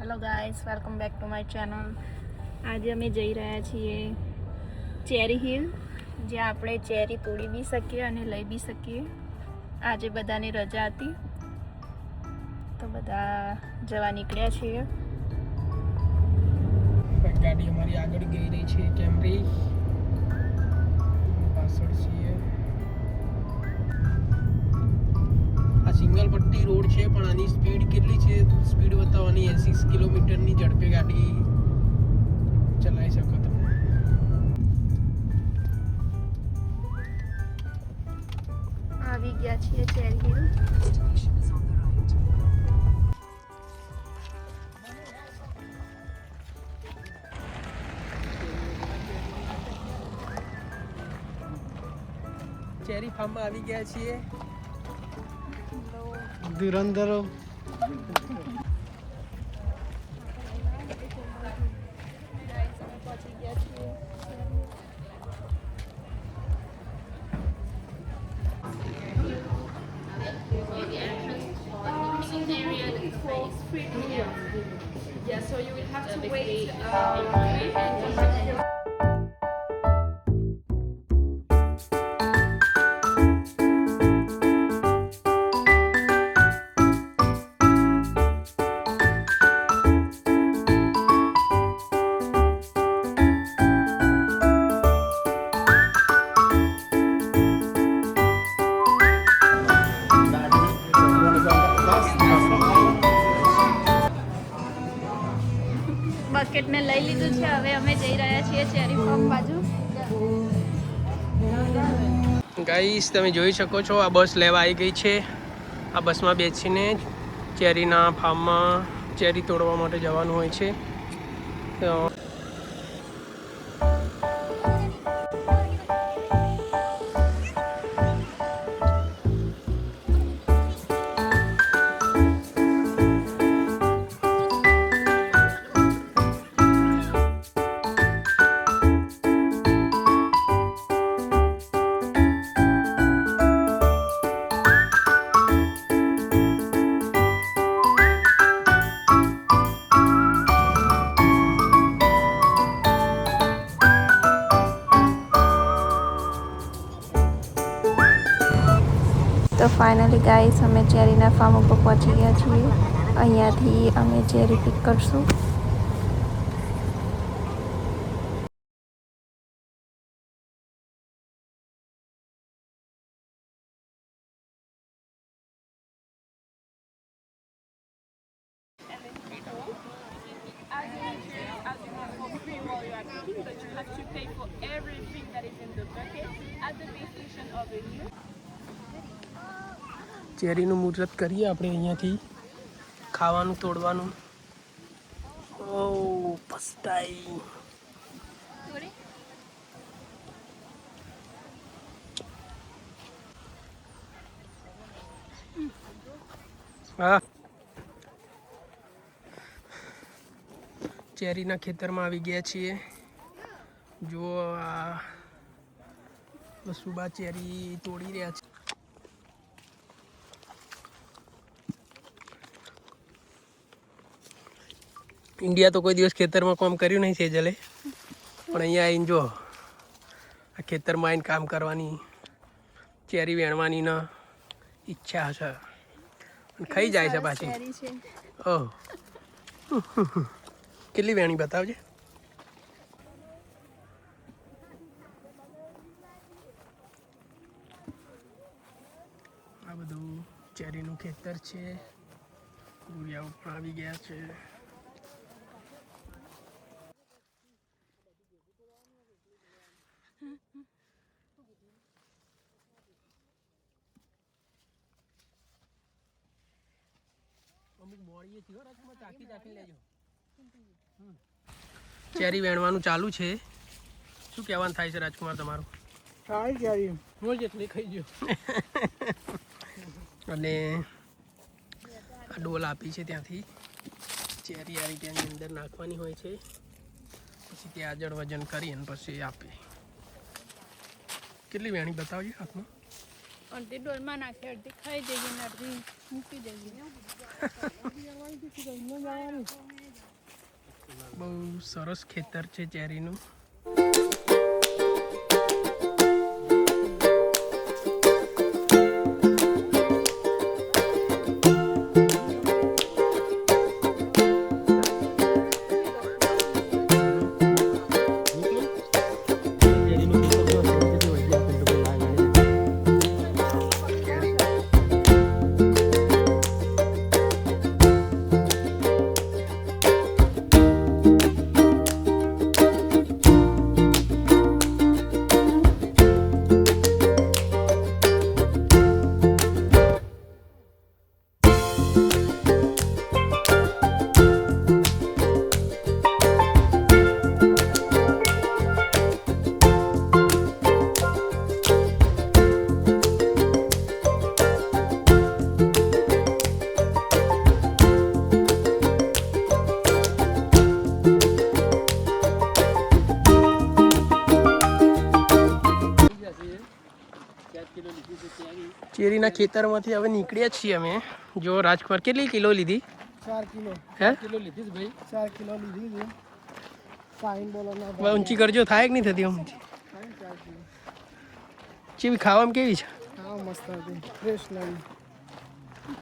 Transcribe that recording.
Hello guys, welcome back to my channel. આજે અમે જઈ રહ્યા છીએ ચેરી હિલ, જ્યાં આપણે ચેરી તોડી બી શકીએ અને લઈ બી શકીએ. આજે બધાની રજા હતી તો બધા જવા નીકળ્યા છીએ. ગાડી અમારી આગળ ગઈ રહી છે, કેમરી પાછળ છીએ. આ સિંગલ પટ્ટી રોડ છે, પણ આની સ્પીડ કેટલી છે? સ્પીડ બતાવવાની 80 કિલોમીટરની ઝડપે ગાડી ચલાવી શકો તમે. આવી ગયા છીએ ચેરી હિલ. ચેરી ફાર્મમાં આવી ગયા છીએ. ધુરંધરો પહોંચી ગયા છીએ. Yeah, so you will have to wait. બકેટને લઈ લીધું છે. હવે અમે જઈ રહ્યા છીએ ચેરી ફાર્મ બાજુ. ગાઈસ, તમે જોઈ શકો છો આ બસ લેવા આવી ગઈ છે. આ બસમાં બેસીને ચેરીના ફાર્મમાં ચેરી તોડવા માટે જવાનું હોય છે. તો ફાઇનલી ગાઈસ, અમે ચેરીના ફાર્મ ઉપર પહોંચી ગયા છીએ. અહીંયાથી અમે ચેરી પિક કરશું. ચેરીનું મુહૂર્ત કરીએ આપણે અહીંયાથી. ખાવાનું તોડવાનું. ઓ પસ્તાઈ. હા, ચેરીના ખેતરમાં આવી ગયા છીએ. જો આ વસુબા ચેરી તોડી રહ્યા છે. ઇન્ડિયા તો કોઈ દિવસ ખેતરમાં કામ કર્યું નહીં છે જલે, પણ અહીંયા આવીને જો આ ખેતરમાં આવીને કામ કરવાની, ચેરી વેણવાની ને ઈચ્છા છે. અને ખાઈ જાય છે પાછી. ઓહ, કેટલી વેણી બતાવજે. આ બધું ચેરીનું ખેતર છે. ગુરિયાઓ પણ આવી ગયા છે. ચેરી વેણવાનું ચાલુ છે. શું કહેવાનું થાય છે રાજકુમાર તમારું? અને આ ડોલ આપી છે, ત્યાંથી ચેરી આ રીતે એની અંદર નાખવાની હોય છે. પછી ત્યાં આગળ વજન કરી અને પછી આપે. કેટલી વેણી બતાવજો હાથમાં? અડધી ડોલમાં નાખે, અડધી ખાઈ જઈએ ને અડધી મૂકી દઈએ. બહુ સરસ ખેતર છે ચેરીનું. ચેરીના ખેતરમાંથી હવે નીકળ્યા છીએ અમે. જો રાજકુમાર કેટલી કિલો લીધી? 4 કિલો. હે 4 કિલો લીધી છે ભાઈ. 4 કિલો લીધી છે. સાઈન બોલો ના હવે ઊંચી કરજો, થાય કે નહીં થતી ઊંચી? 4 કિલો. ચેવી ખાવામાં કેવી છે? હા મસ્ત હતી, ફ્રેશ લાગી.